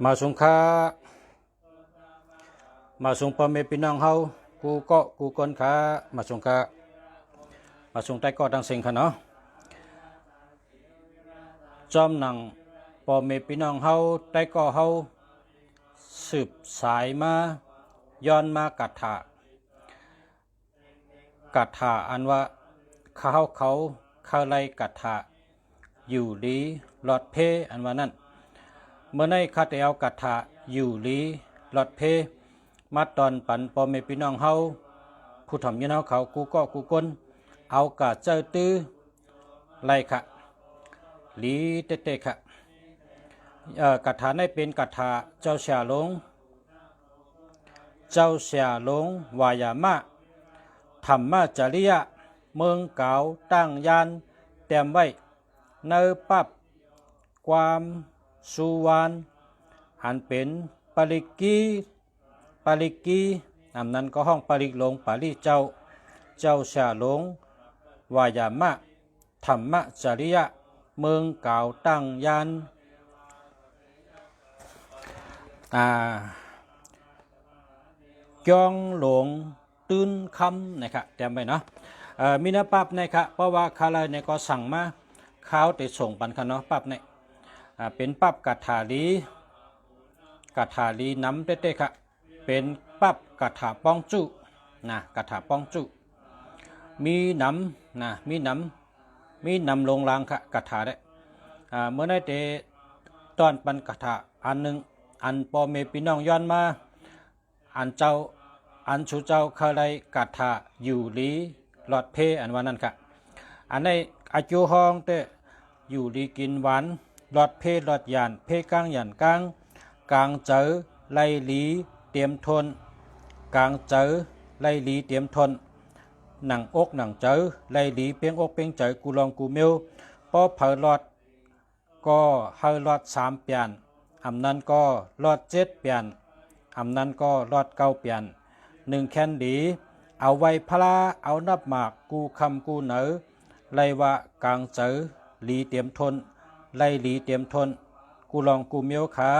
มาสงค้ามาสงพ่อแม่พี่น้องเฮากูก็กูก้นขามาสงค้ามาสงใต้ก็ดังเสียงค่ะเนาะจอมหนังพ่อแม่พี่น้องเฮาใต้ก็เฮาสืบสายมาย้อนมากถาอันว่าเขาไล่กถาอยู่ดีหลอดเพอันว่านั้นเมื่อในคาเตเอากถาอยู่ดีหลอดเพมาตอนปันพ่อแม่พี่น้องเฮาผู้ทำยันเฮาเขากูก็กูก้นเอากะเจ้าตื้อไล่ค่ะลีเตค่ะกถาในเป็นกถาเจ้าเสียหลงวายามะธรรมจริยะเมืองเก่าตั้งยานเตรียมไว้เนื้อปับความสุวรรณอันเป็นปริกีอันนั้นก็ห้องปริกหลงปาริเจ้าเสียหลงวายามะธรรมจริยะเมืองเก่าตั้งยานจองหลงตื่นคำนะครับเตรียมไว้เนาะมีนะปั๊บนะครับเพราะว่าคาลายเนี่ยก็สั่งมาข้าวติดส่งปันคันเนาะปั๊บเนี่ยเป็นปั๊บกถาลีน้ำเต้ๆค่ะเป็นปั๊บกถาป้องจุนะกถาป้องจุมีน้ำนะมีน้ำลงรางค่ะกถาได้เมื่อได้เตตอนปันกถาอันหนึ่งอันปอเมพี่น้องย้อนมาอันชูเจ้าเคยได้กถาอยู่ลีหลอดเพอันว่านั้นค่ะอันในอาจูห้องเตอยู่ลีกินหวานหลอดเพหลอดยานเพกลางยันกลางเจอไล่ลีเตรียมทนกลางเจอไล่ลีเตรียมทนหนังอกหนังเจอไล่ลีเปียงอกเปียงเจอกูลองกูเมียวพอเผาหลอดก็เฮาหลอด3 เปลี่ยนอำนั้นก็หลอด7 เปลี่ยนอำนั้นก็หลอด9 เปลี่ยน1 แคนดีเอาไว้พลาเอานับหมากกูคำกูเหนอไล่ว่ากลางเจอลีเตรียมทนไล่ลีเตรียมทนกูลองกูเมียวขา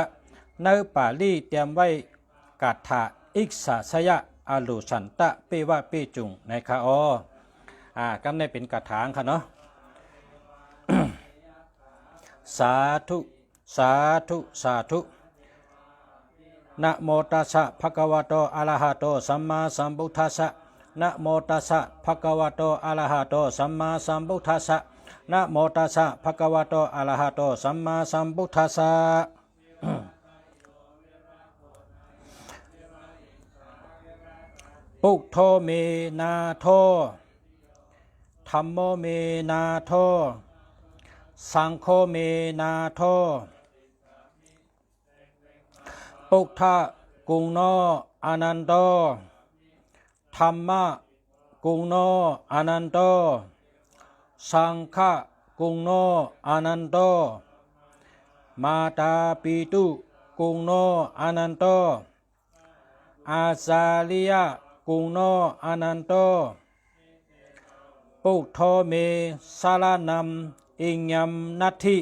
เนื้อป่าลี่เตรียมไว้กาถาอิกษาสยะอาลุสันตะเปว่าเปจุงในคากันในเป็นกาถางค่ะเนาะ สาธุนะโมตัสสะภะคะวะโตอะระหะโตสัมมาสัมพุทธัสสะนะโมตัสสะภะคะวะโตอะระหะโตสัมมาสัมพุทธัสสะนะโมตัสสะภะคะวะโตอะระหะโตสัมมาสัมพุทธัสสะปุโธเมนาโทธัมโมเมนาโทสังโฆเมนาโทปุถะกุงโนอนันโตธรรมะกุงโนอนันโตสังฆะกุงโนอนันโตมาตาปิตุกุงโนอนันโตอาซาลิยะกุงโนอนันโตปุโธเมสารนัมอิงยัมนัตถิ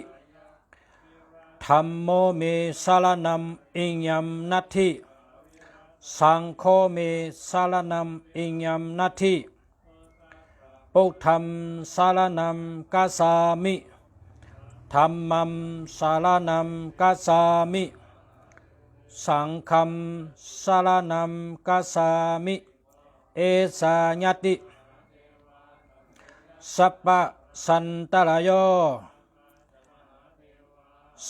ธัมโมเมสารนัมอิงยัมนัตถิสังโฆเมสารนัมอิงยัมนัตถิปุถัมสารนัมกัสสามิธัมมัมสารนัมกัสสามิสังฆัมสารนัมกัสสามิเอสาญาติสัพพะสันตรายโย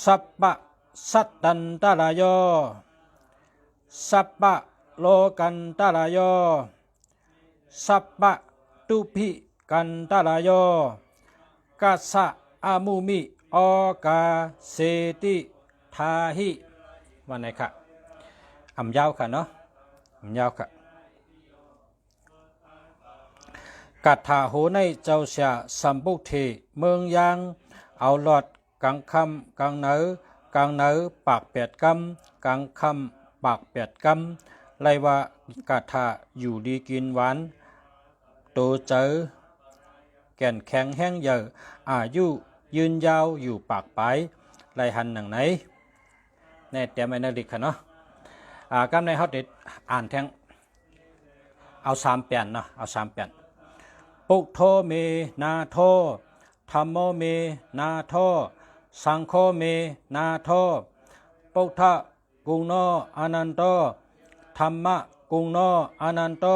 สัพพะสัตตันตรายโยสัพพะโลกันตรายโยสัพพะตุภิกันตรายโยกัสสะอามุมิออกาเสติทาหิวันไหนค่ะยาวค่ะเนาะยาวค่ะกัตถาโหในเจ้าเสียสัมบุเทเมืองยางเอาหลอดกลางคำกลางเหนือปาก8 กำกลางคำปาก8 กำไล่ว่ากาถาอยู่ดีกินหวานโตเจอแก่นแข็งแห้งเยอะอายุยืนยาวอยู่ปากปลายไล่หันหนังไหนใน ในเตรียมไว้ในลิกค่ะเนาะกำในเฮาติดอ่านแทงเอา3เปลี่ยนเนาะเอา3เปลี่ยนปุโธเมนาโทธัมโมเมนาโทสังโฆเมนาโทปุถะกุงโนอนันโตธัมมะกุงโนอนันโต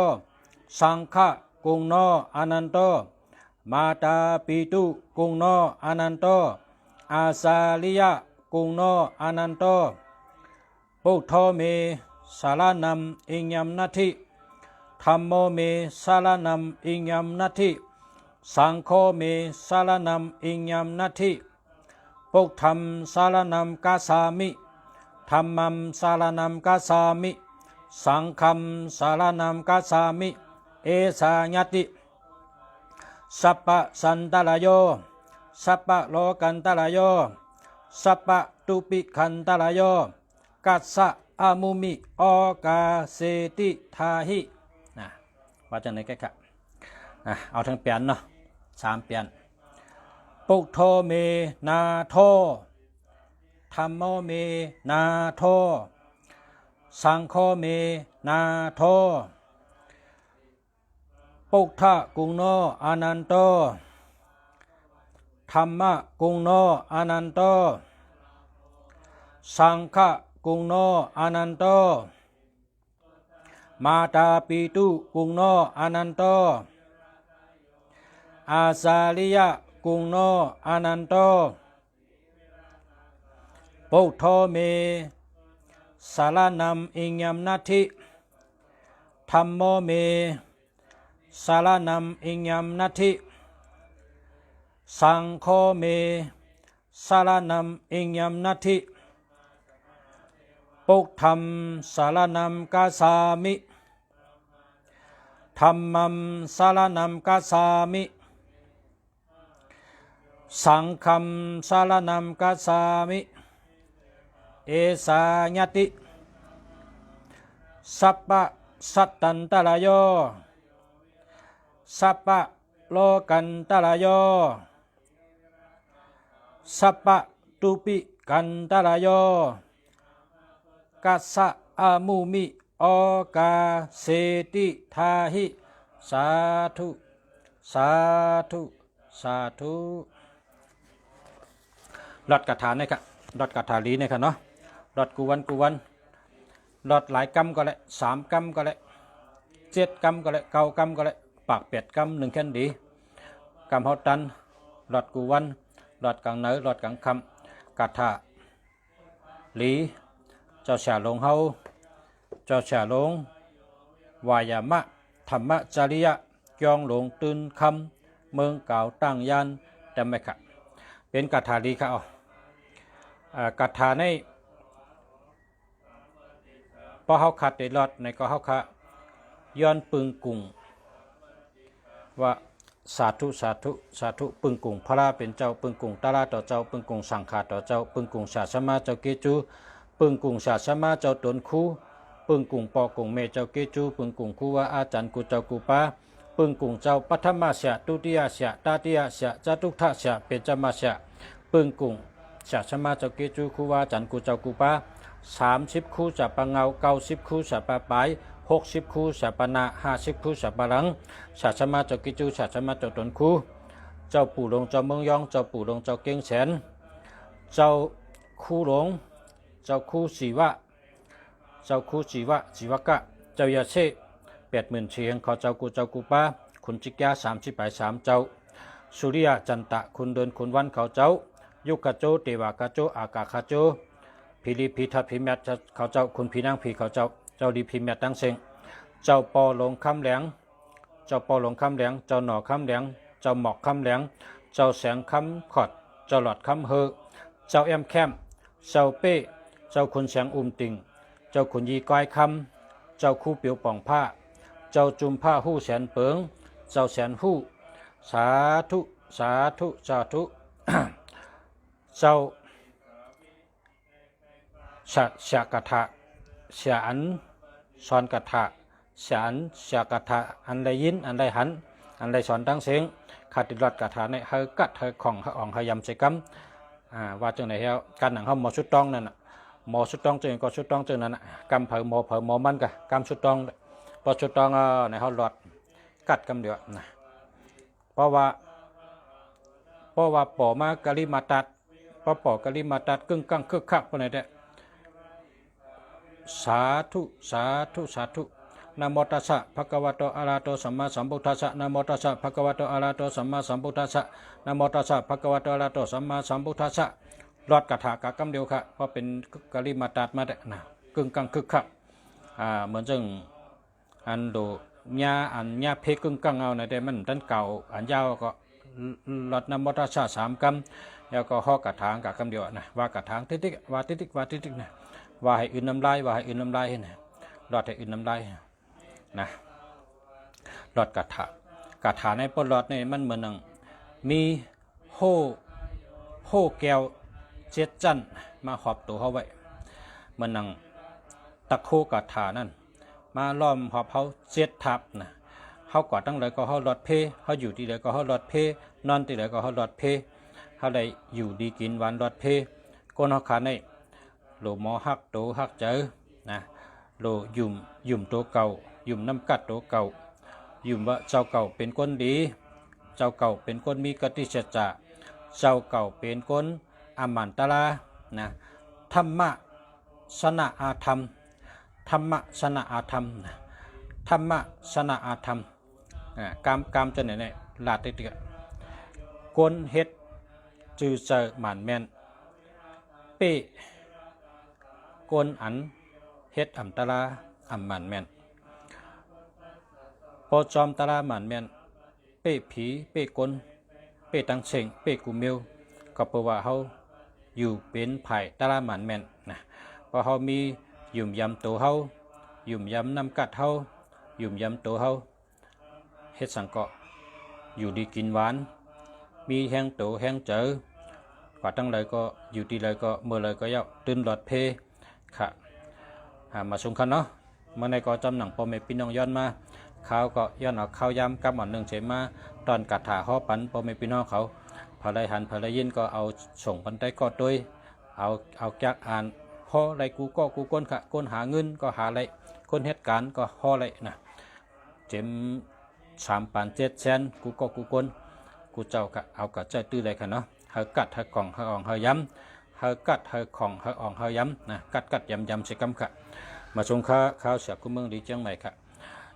สังฆะกุงโนอนันโตมาตาปิตุกุงโนอนันโตอาสาลิยะกุงโนอนันโตปุโธเมสารนัมอิงยัมนาทิธัมโมเมสารนัมอิงยัมนาทิสังโฆเมสารนัมอิงยัมนาทิปุถธัมสารนัมกาสามิธัมมัมสารนัมกาสามิสังฆัมสารนัมกาสามิเอสาญติสัพพะสันตรโยสัพพะโลกันตรโยสัพพะตุปิขันตรโยกัสสะอามุมิโอกาเสติทาหิว่าจังไหนแกค่ะเอาทั้งเปลี่ยนเนาะ3เปลี่ยนปุโธเมนาโทธัมโมเมนาโทสังโฆเมนาโทปุถทะกุงโนอนันโตธัมมะกุงโนอนันโตสังฆะกุงโนอนันโตมาตาปิตุกุงโนอนันโตอาสาลิยะกุงโนอนันโตปุโธเมสารนัมอิงยัมนาทิธัมโมเมสารนัมอิงยัมนาทิสังโฆเมสารนัมอิงยัมนาทิปุถธัมสารนัมกาสามิธัมมัมสารนัมกาสามิสังฆัมสารนัมกาสามิเอสาญติสัพพะสัตตันตรโยสัพพะโลกันตรโยสัพพะตุปิกันตรโยกัสสะอามุมิโอกาเสติทาหิสาธุสาธุสาธุรอดกระถาเนี่ยครับรอดกระถาลีเนี่ยครับเนาะรอดกูวันรอดหลายกำก็เลย3กำก็เลย7กำก็เลย9กำก็เลยปาก8กำ1แค่นดีกำเฮาตันรอดกูวันรอดกลางเนื้อรอดกลางคำกระถาลีเจ้าฉาลงเฮาเจ้าฉาลงวายามะธรรมจริยะยองหลงตื่นคำเมืองเก่าตั้งยานแต่ไม่ค่ะเป็นกถาลีค่ะกถาในพอเฮาขัดได้รอดในก็เฮาค่ะย้อนปึงกุ่งว่าสาธุสาธุสาธุปึงกุ่งพระเป็นเจ้าปึงกุ่งตาลาต่อเจ้าปึงกุ่งสังฆาต่อเจ้าปึงกุ่งศาสมาเจ้าเกจูปึงกุ่งศาสมาเจ้าตนคูปึงกุ่งปอกุ่งเมเจ้าเกจูปึงกุ่งคูว่าอาจารย์กูเจ้ากูปาปึงกุ่งเจ้าปัทมาเสะตุติยาเสะตาติยาเสะจตุทัสเสะเป็นจมาเสะปึงกุ่งศาสมาเจ้าเกจูคูว่าอาจารย์กูเจ้ากูปา30คู่สัปปะเงา90คู่สัปปะปลาย60คู่สัปปะนา50คู่สัปปะหลังศาสมาเจ้ากิจูศาสมาเจ้าตนคูเจ้าปู่หลงเจ้าเมืองยองเจ้าปู่หลงเจ้าเก่งแสนเจ้าคู่หลงเจ้าคู่สีวะเจ้าคู่สีวะสีวะกะเจ้ายาเช่80,000เชียงขอเจ้ากูเจ้ากูป้าคุณจิกยา30 เจ้าสุริยะจันตะคุณเดินคุณวันเขาเจ้ายุกะโจเทวากะโจอากาคาโจพิริพิทัพพิแมทเขาเจ้าคุณพีนางพีเขาเจ้าเจ้าดีพิแมทตั้งเซงเจ้าปอหลงคำแหลงเจ้าปอหลงคำแหลงเจ้าหน่อคำแหลงเจ้าหมอกคำแหลงเจ้าแสงคำขอดเจ้าหลอดคำเฮอเจ้าแอมแคมเจ้าเป้เจ้าคุณแสงติงเจ้าขุนยีก้อยคำเจ้าคู่เปียวป่องผ้าเจ้าจุมผ้าหู้แสนเปิงเจ้าแสนหู้สาธุสาธุสาธุ เจ้าชะกะทะเสียอันสอนกะทะเสียอันเสียกะทะอันใดยินอันใดหันอันใดสอนตั้งเสียงขาดติดรอดกะทะในเฮกัดเฮของเฮอ่องเฮยำใส่กำว่าจังไหนเฮาการหนังเฮาหมอชุดต้องนั่น หมอชุดต้องเจอก็ชุดต้องเจอนั่นนะกำเผอหมอมันกะกำชุดต้องพอชุดต้องในเขาหลอดกัดกำเดียวนะเพราะว่าปอมากะลิมาตัดพอปอกะลิมาตัดกึ่งกังคึกคักปานใดเด้สาธุสาธุสาธุนะโมตัสสะภะคะวะโตอะระหะโตสัมมาสัมพุทธัสสะนะโมตัสสะภะคะวะโตอะระหะโตสัมมาสัมพุทธัสสะนะโมตัสสะภะคะวะโตอะระหะโตสัมมาสัมพุทธัสสะรอดกะถากะกำเดียวค่ะเพราะเป็นกะลิมาตัดมาได้นะกึ่งกังคึกคักเหมือนจึงอันโดญาเพกึ่งกังเอาในแต่มันตันเก่าอันยาวก็รอดนะโมตัสสะ3 กำแล้วก็ฮอกะถางกะกำเดียวนะว่ากะถางติ๊กๆว่าติ๊กๆว่าติ๊กๆนะว่าให้อื่นน้ำลายว่าให้อื่นน้ำลายนะรอดให้อื่นน้ำลายนะหลอดกระถาในปลอดในมันเหมือนนังมีโห่แก้ว7 จันมาหอบตัวเขาไว้เหมือนนังตะโคกระถานั่นมาล้อมหอบเขา7 ทับนะเขากอดตั้งเลยก็เขาหลอดเพเขาอยู่ที่ไหนก็เขาหลอดเพนอนที่ไหนก็เขาหลอดเพเขาได้อยู่ดีกินหวานหลอดเพก้นเขาขาในโลหมอหักโตหักเจอนะโลยุ่มตัวเก่ายุ่มน้ำกัดตัวเก่ายุ่มว่าเจ้าเก่าเป็นคนดีเจ้าเก่าเป็นคนมีกติสัจจะเจ้าเก่าเป็นคนอมันตลานะธรรมะสนะอาธรรมธรรมะสนะอาธรรมธรรมะสนะอาธรรมกามจะไหนลาดติดคนเฮ็ดจือเจอหมันแมนเป้กนอันเฮ็ดอ่ำตะลาอ่ำหมันแมนพอจอมตะลาหมันแมนเป้ผีเป้กนเป้ตังเชงเป้กูเมียวก็เพราะว่าเขาอยู่เป็นไผ่ตะลาหมันแมนนะเพราะเขามียุ่มยำตัวเขายุ่มยำน้ำกัดเขายุ่มยำตัวเขาเฮ็ดสังเกาะอยู่ดีกินหวานมีแห้งโตแห้งเจอกว่าตั้งเลยก็อยู่ที่เลยก็เมื่อเลยก็ยาวตื่นหลอดเพค่ะมาสงคันเนาะเมื่อในก็จำหนังปอมเมพี่น้องย้อนมาเขาก็ย้อนเอาข้าวยำกับหมอนหนึ่งเฉมาตอนกัดถาห่อปันปอมเมพี่น้องเขาพอไรหันพอไรยินก็เอาส่งปันได้ก็ด้วยเอาแก๊กอ่านห่อไรกูก็กูก้นค่ะก้นหาเงินก็หาไรก้นเหตุการณ์ก็ห่อไรนะเจ็ม3 ปัน7 แสนกูก็กูก้นกูเจ้าก็เอากระใจตื้อเลยค่ะเนาะเฮากัดเฮากล่องเฮาอ่องเฮาย้ำเฮากัดเฮาของเฮาอ่องเฮาย้ำนะกัดยำใส่กำค่ะมาชงข้าวเสียบกุ้งเมืองดีเจียงใหม่ค่ะ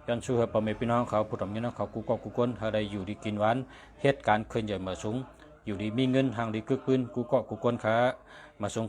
ย้อนชูเฮาปอมเมพี่น้องเขาผู้ถมพี่น้องเขากูก็กูก้นเฮาได้อยู่ดีกินหวานเหตุการณ์เคยใหญ่มาสูงอยู่ดีมีเงินทางดีกึกปืนกูก็กูก้นค่ะมาชง